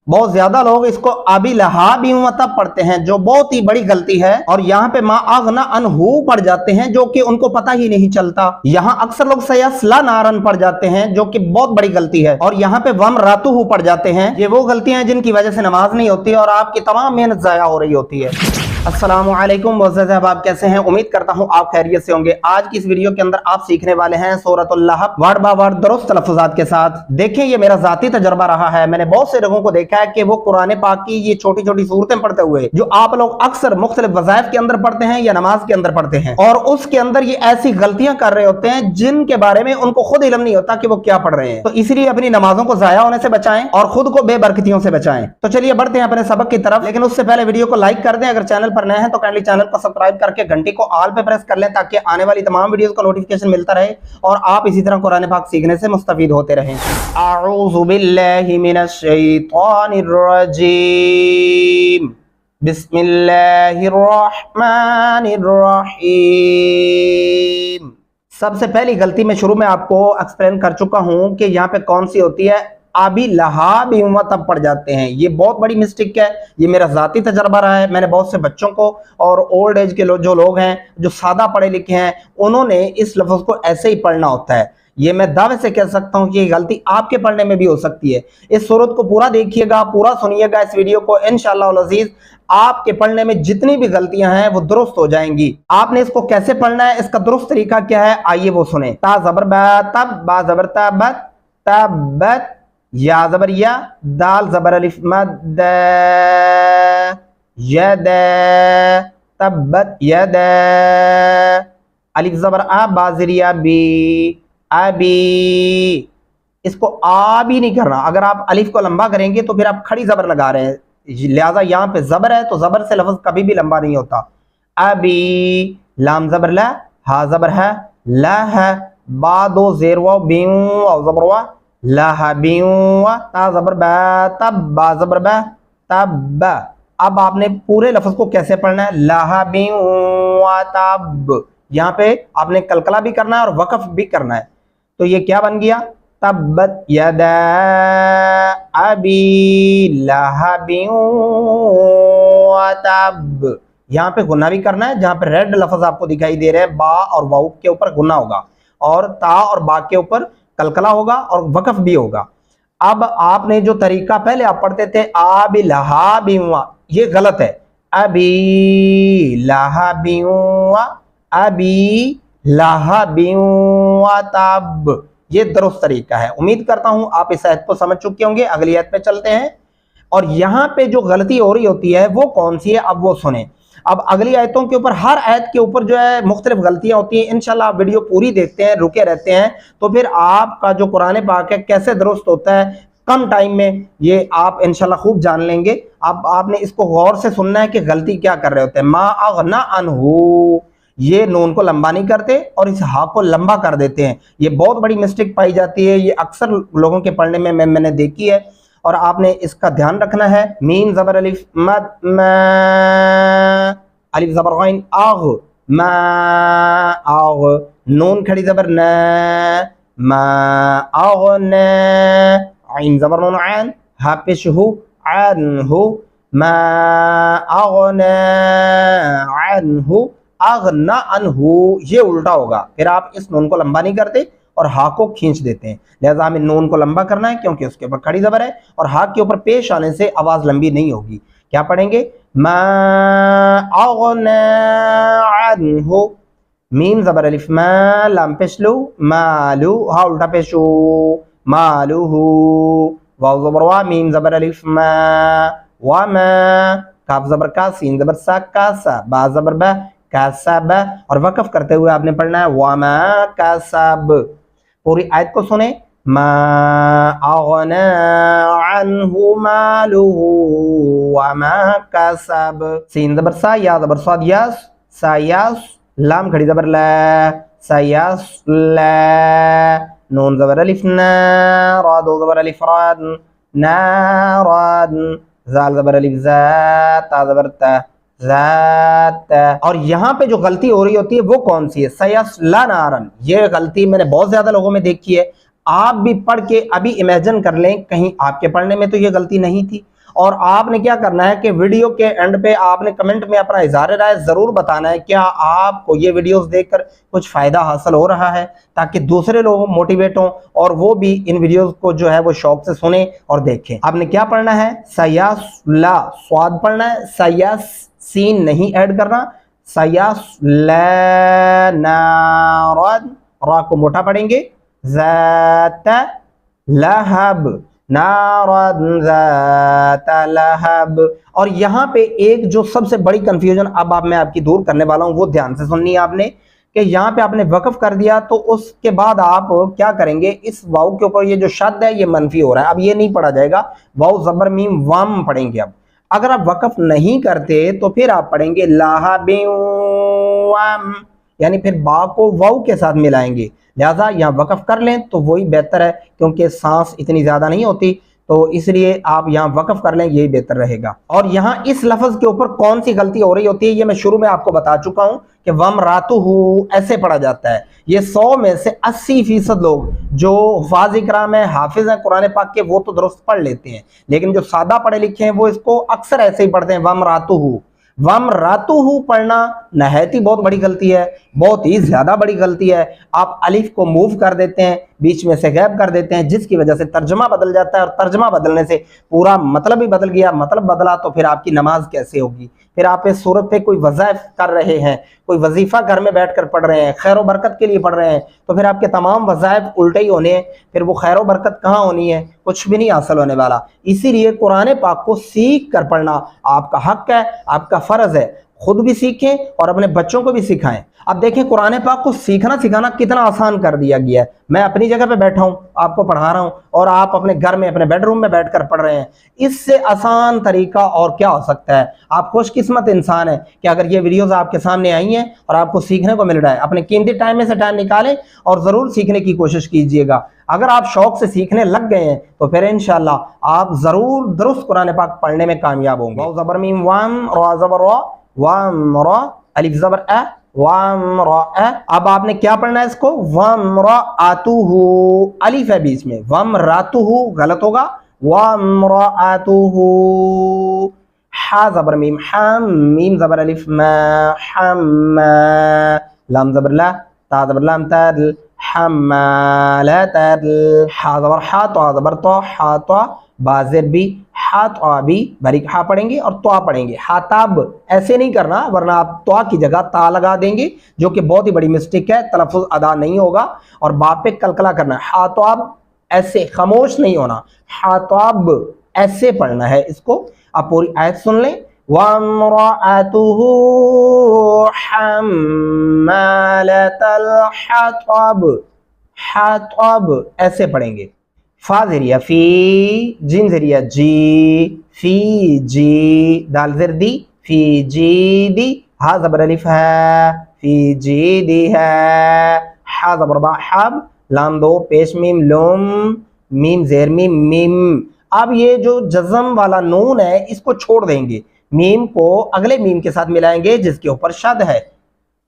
बहुत ज्यादा लोग इसको अभी लहाबी मतलब पढ़ते हैं, जो बहुत ही बड़ी गलती है। और यहाँ पे मा अगना अनहु पढ़ जाते हैं, जो कि उनको पता ही नहीं चलता। यहाँ अक्सर लोग सयस्ला नारन पढ़ जाते हैं, जो कि बहुत बड़ी गलती है। और यहाँ पे वम रातुहु पढ़ जाते हैं। ये वो गलतियां हैं जिनकी वजह से नमाज नहीं होती और आपकी तमाम मेहनत जाया हो रही होती है। अस्सलामु अलैकुम मोअज़्ज़ज़ अहबाब, कैसे हैं? उम्मीद करता हूं आप खैरियत से होंगे। आज की इस वीडियो के अंदर आप सीखने वाले हैं सूरतुल लहब वर्ड बा वर्ड दुरुस्त तलफ़्फ़ुज़ात के साथ। देखें, ये मेरा ज़ाती तजर्बा रहा है। मैंने बहुत से लोगों को देखा है कि वो कुरान पाक की ये छोटी छोटी सूरतें पढ़ते हुए, जो आप लोग अक्सर मुख्तलिफ वज़ाइफ के अंदर पढ़ते हैं या नमाज के अंदर पढ़ते हैं, और उसके अंदर ये ऐसी गलतियां कर रहे होते हैं जिनके बारे में उनको खुद इल्म नहीं होता कि वो क्या पढ़ रहे हैं। तो इसलिए अपनी नमाजों को ज़ाया होने से बचाएं और खुद को बेबरकतियों से बचाएं। तो चलिए बढ़ते हैं अपने सबक की तरफ, लेकिन उससे पहले वीडियो को लाइक कर दें। अगर चैनल पर नए हैं तो काइंडली चैनल को सब्सक्राइब करके घंटी को ऑल पे प्रेस कर लें, ताकि आने वाली तमाम वीडियोस का नोटिफिकेशन मिलता रहे और आप इसी तरह कुरान पाक सीखने से मुस्तफीद होते रहें। अऊज़ु बिल्लाहि मिनश शैतानिर रजीम, बिस्मिल्लाहिर रहमानिर रहीम। सबसे पहली गलती मैं शुरू में आपको एक्सप्लेन कर चुका हूं कि यहाँ पे कौन सी होती है, अभी लहाबी तब पड़ जाते हैं। ये बहुत बड़ी मिस्टेक है। ये मेरा ज़ाती तजर्बा रहा है। मैंने बहुत से बच्चों को और ओल्ड एज के जो लोग हैं, जो सादा पढ़े लिखे हैं, उन्होंने इस लफ्ज़ को ऐसे ही पढ़ना होता है। ये मैं दावे से कह सकता हूँ कि ये गलती आपके पढ़ने में भी हो सकती है। इस सूरत को पूरा देखिएगा, पूरा सुनिएगा इस वीडियो को। इंशाअल्लाह अल अज़ीज़ आपके पढ़ने में जितनी भी गलतियां हैं वो दुरुस्त हो जाएंगी। आपने इसको कैसे पढ़ना है, इसका दुरुस्त तरीका क्या है, आइए वो सुने। ता ज़बर बा तब, बा ज़बर तबत, तबत, या ज़बर या, दाल ज़बर अलिफ मद, यद, तब्बत यद, अलिफ ज़बर आ, बा ज़रिया बी, अबी। इसको आ भी नहीं करना। अगर आप अलिफ को लंबा करेंगे तो फिर आप खड़ी ज़बर लगा रहे हैं, लिहाजा यहाँ पे ज़बर है तो ज़बर से लफ्ज़ कभी भी लंबा नहीं होता। अबी, लाम ज़बर ला, हा ज़बर है, ला है, बा दो ज़ेर वाव, बीं वाव ज़बर वा, लहबीवा, ता ज़बर बा तब, बा ज़बर बा तब। अब आपने पूरे लफ्ज़ को कैसे पढ़ना है, लहबीवा तब। यहाँ पे आपने कलकला भी करना है और वक़फ़ भी करना है। तो ये क्या बन गया, तब्बत यदा अबी लहबिन व तब। यहाँ पे गुन्ना भी करना है। जहाँ पे रेड लफ्ज़ आपको दिखाई दे रहे हैं, बा और वाउ के ऊपर गुन्ना होगा और ता और बा के ऊपर कलकला होगा और वक़फ़ भी होगा। अब आपने जो तरीका पहले आप पढ़ते थे आबी लहाबिवा, ये गलत है। अबी लहाबिवा, अबी लहाबिवा तब, ये दुरुस्त तरीका है। उम्मीद करता हूं आप इस आयत को समझ चुके होंगे। अगली आयत पे चलते हैं। और यहाँ पे जो गलती हो रही होती है वो कौन सी है, अब वो सुने। अब अगली आयतों के ऊपर, हर आयत के ऊपर जो है मुख्तलिफ गलतियां होती हैं। इंशाल्लाह आप वीडियो पूरी देखते हैं, रुके रहते हैं, तो फिर आपका जो कुरान पाक है कैसे दुरुस्त होता है कम टाइम में, ये आप इंशाल्लाह खूब जान लेंगे। अब आपने इसको गौर से सुनना है कि गलती क्या कर रहे होते हैं। मा अगना अनहु, ये नून को लंबा नहीं करते और इस हा को लंबा कर देते हैं। ये बहुत बड़ी मिस्टेक पाई जाती है। ये अक्सर लोगों के पढ़ने में मैंने देखी है और आपने इसका ध्यान रखना है। मीम ज़बर अलिफ मद, अलिफ ज़बर गैन आग, मा आग, नून खड़ी ज़बर न, मा आग न, आइन ज़बर नून आन, हा पेश हु, अनहु, मा आग न अनहु, अगना अनहु, ये उल्टा होगा। फिर आप इस नून को लंबा नहीं करते और हा को खींच देते हैं। लिहाजा हमें नून को लंबा करना है क्योंकि उसके ऊपर खड़ी ज़बर है और हा के ऊपर पेश आने से आवाज़ लंबी नहीं होगी। क्या पढ़ेंगे, मा अगना अनहु, मीम ज़बर अलिफ मा, लाम पेश लू, मालू, हा उल्टा पेश हु, मालूहु, वाव ज़बर वा, मीम ज़बर अलिफ मा, वा मा, काफ ज़बर का, सीन ज़बर सा, का सा, बा ज़बर बा, कासब। और वक़फ़ करते हुए आपने पढ़ना है वमा कासब। पूरी आयत को सुने। मा अगना अन्हु मालुहु वमा कासब, सीन ज़बर सा, या ज़बर स्वाद यस, सायस, लाम खड़ी ज़बर ला, सायस ला, नून ज़बर अलिफ ना, रा दो ज़बर अलिफ राद, नाराद, ज़ाल ज़बर अलिफ ज़ा, ता ज़बर ता, ज़ात। और यहाँ पे जो गलती हो रही होती है वो कौन सी है, सयस्ला नारन। ये गलती मैंने बहुत ज्यादा लोगों में देखी है। आप भी पढ़ के अभी इमेजिन कर लें, कहीं आपके पढ़ने में तो ये गलती नहीं थी। اور آپ نے کیا کرنا ہے کہ ویڈیو کے اینڈ پہ آپ نے کمنٹ میں اپنا اظہار رائے ضرور بتانا ہے کیا آپ کو یہ ویڈیوز دیکھ کر کچھ فائدہ حاصل ہو رہا ہے، تاکہ دوسرے لوگ موٹیویٹ ہوں اور وہ بھی ان ویڈیوز کو جو ہے وہ شوق سے سنیں اور دیکھیں۔ آپ نے کیا پڑھنا ہے؟ سیاسلا سواد پڑھنا ہے، سیاس سین نہیں ایڈ کرنا، سیاسلا نارن را کو موٹا پڑھیں گے، ذات لہب نارن ذات لہب۔ اور یہاں پہ ایک جو سب سے بڑی کنفیوژن اب میں آپ کی دور کرنے والا ہوں وہ دھیان سے سننی ہے آپ نے، کہ یہاں پہ آپ نے وقف کر دیا تو اس کے بعد آپ کیا کریں گے، اس واو کے اوپر یہ جو شد ہے یہ منفی ہو رہا ہے، اب یہ نہیں پڑھا جائے گا، واو زبر میم وام پڑھیں گے۔ اب اگر آپ وقف نہیں کرتے تو پھر آپ پڑھیں گے لہب وام، یعنی پھر با کو واو کے ساتھ ملائیں گے، لہذا یہاں وقف کر لیں تو وہی بہتر ہے، کیونکہ سانس اتنی زیادہ نہیں ہوتی، تو اس لیے آپ یہاں وقف کر لیں، یہی بہتر رہے گا۔ اور یہاں اس لفظ کے اوپر کون سی غلطی ہو رہی ہوتی ہے یہ میں شروع میں آپ کو بتا چکا ہوں کہ وَامْرَأَتُهُ ایسے پڑھا جاتا ہے۔ یہ 100 میں سے 80% لوگ جو حفاظ اکرام ہیں، حافظ ہیں قرآن پاک کے، وہ تو درست پڑھ لیتے ہیں، لیکن جو سادہ پڑھے لکھے ہیں وہ اس کو اکثر ایسے ہی پڑھتے ہیں، وَامْرَأَتُهُ۔ وَامْرَأَتُهُ پڑھنا نہایت ہی بہت بڑی غلطی ہے، بہت ہی زیادہ بڑی غلطی ہے۔ آپ الف کو موو کر دیتے ہیں، بیچ میں سے غائب کر دیتے ہیں، جس کی وجہ سے ترجمہ بدل جاتا ہے، اور ترجمہ بدلنے سے پورا مطلب ہی بدل گیا، مطلب بدلا تو پھر آپ کی نماز کیسے ہوگی؟ پھر آپ اس صورت پہ کوئی وظائف کر رہے ہیں، کوئی وظیفہ گھر میں بیٹھ کر پڑھ رہے ہیں، خیر و برکت کے لیے پڑھ رہے ہیں، تو پھر آپ کے تمام وظائف الٹے ہی ہونے ہیں، پھر وہ خیر و برکت کہاں ہونی ہے؟ کچھ بھی نہیں حاصل ہونے والا۔ اسی لیے قرآن پاک کو سیکھ کر پڑھنا آپ کا حق ہے، آپ کا فرض ہے، خود بھی سیکھیں اور اپنے بچوں کو بھی سکھائیں۔ اب دیکھیں قرآن پاک کو سیکھنا سکھانا کتنا آسان کر دیا گیا ہے۔ میں اپنی جگہ پہ بیٹھا ہوں، آپ کو پڑھا رہا ہوں، اور آپ اپنے گھر میں اپنے بیڈ روم میں بیٹھ کر پڑھ رہے ہیں، اس سے آسان طریقہ اور کیا ہو سکتا ہے؟ آپ خوش قسمت انسان ہیں کہ اگر یہ ویڈیوز آپ کے سامنے آئی ہیں اور آپ کو سیکھنے کو مل رہا ہے۔ اپنے قیمتی ٹائم میں سے ٹائم نکالیں اور ضرور سیکھنے کی کوشش کیجئے گا۔ اگر آپ شوق سے سیکھنے لگ گئے ہیں تو پھر انشاءاللہ آپ ضرور درست قرآن پاک پڑھنے میں کامیاب ہوں گے۔ واو زبر میم وام، را زبر را، وام را، الف زبر ا، وامرأ۔ اب آپ نے کیا پڑھنا ہے اس کو؟ وامرأتہ، الف ہے بیچ میں، وامرأتہ غلط ہوگا، وامرأتہ۔ حا زبر میم حم، میم زبر الف ما، حم، لام زبر لا، تا زبر لام تر، حمالتر، حا زبر حا، تو زبر تو، حا تو، بازر بھی، حاطابی باریک ہا پڑھیں گے اور تو پڑھیں گے، حاتاب ایسے نہیں کرنا ورنہ آپ تو کی جگہ تا لگا دیں گے، جو کہ بہت ہی بڑی مسٹیک ہے، تلفظ ادا نہیں ہوگا، اور با پہ کلکلا کرنا ہے۔ حاتاب ایسے خاموش نہیں ہونا، حاتاب ایسے پڑھنا ہے اس کو۔ آپ پوری آیت سن لیں، وَامْرَأَتُهُ حَمَّالَةَ الْحَطَبِ، حَطَب ایسے پڑھیں گے۔ فا ذریعہ فی، جیم ذریعہ جی، فی جی، دال زر دی، فی جی دی، ہا زبر الف ہے، فی جی دی ہے، ہا زبر با حب، لام دو پیش میم لوم، میم زیر میم میم۔ اب یہ جو جزم والا نون ہے اس کو چھوڑ دیں گے، میم کو اگلے میم کے ساتھ ملائیں گے جس کے اوپر شد ہے،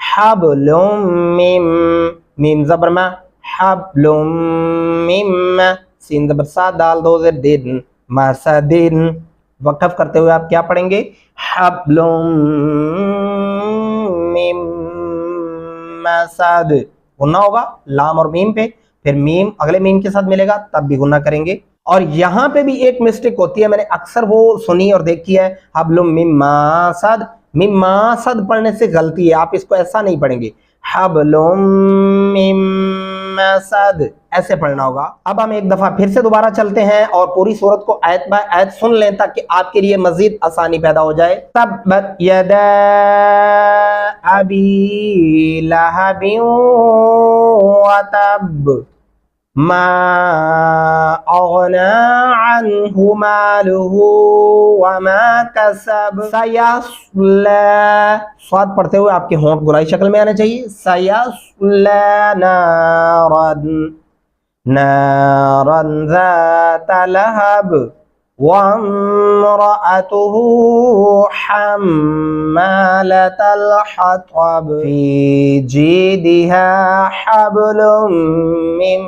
حبلم میم، میم زبر ما، حبلم میم، سین زبر سا، دال دو زر دین، مسدین۔ وقف کرتے ہوئے آپ کیا پڑھیں گے؟ حبلم میم مسد، غنہ ہوگا لام اور میم پہ، پھر میم اگلے میم کے ساتھ ملے گا تب بھی غنہ کریں گے۔ اور یہاں پہ بھی ایک مسٹیک ہوتی ہے، میں نے اکثر وہ سنی اور دیکھی ہے، حبلم میم مسد، میم مسد پڑھنے سے غلطی ہے، آپ اس کو ایسا نہیں پڑھیں گے، حبلم میم مسد ایسے پڑھنا ہوگا۔ اب ہم ایک دفعہ پھر سے دوبارہ چلتے ہیں اور پوری سورت کو آیت بائے آیت سن لیں تاکہ آپ کے لیے مزید آسانی پیدا ہو جائے۔ تبت یدا ابی لہب وتب ما اغنى عنه ماله وما كسب سيصلى، صاد پڑھتے ہوئے آپ کے ہونٹ گلائی شکل میں آنا چاہیے، سيصلى نارا ذات لهب وامرأته حمالة الحطب في جيدها حبل من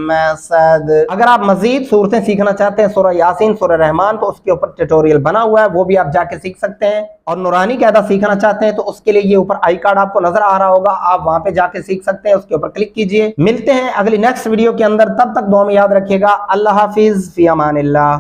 مسد. اگر آپ مزید صورتیں سیکھنا چاہتے ہیں سورہ یاسین، سورہ رحمان، تو اس کے اوپر ٹیٹوریل بنا ہوا ہے، وہ بھی آپ جا کے سیکھ سکتے ہیں. اور نورانی قاعدہ سیکھنا چاہتے ہیں تو اس کے لیے یہ اوپر آئی کارڈ آپ کو نظر آ رہا ہوگا، آپ وہاں پہ جا کے سیکھ سکتے ہیں، اس کے اوپر کلک کیجئے. ملتے ہیں اگلی نیکسٹ ویڈیو کے اندر، تب تک دعا میں یاد رکھیے گا. اللہ حافظ، فی امان اللہ.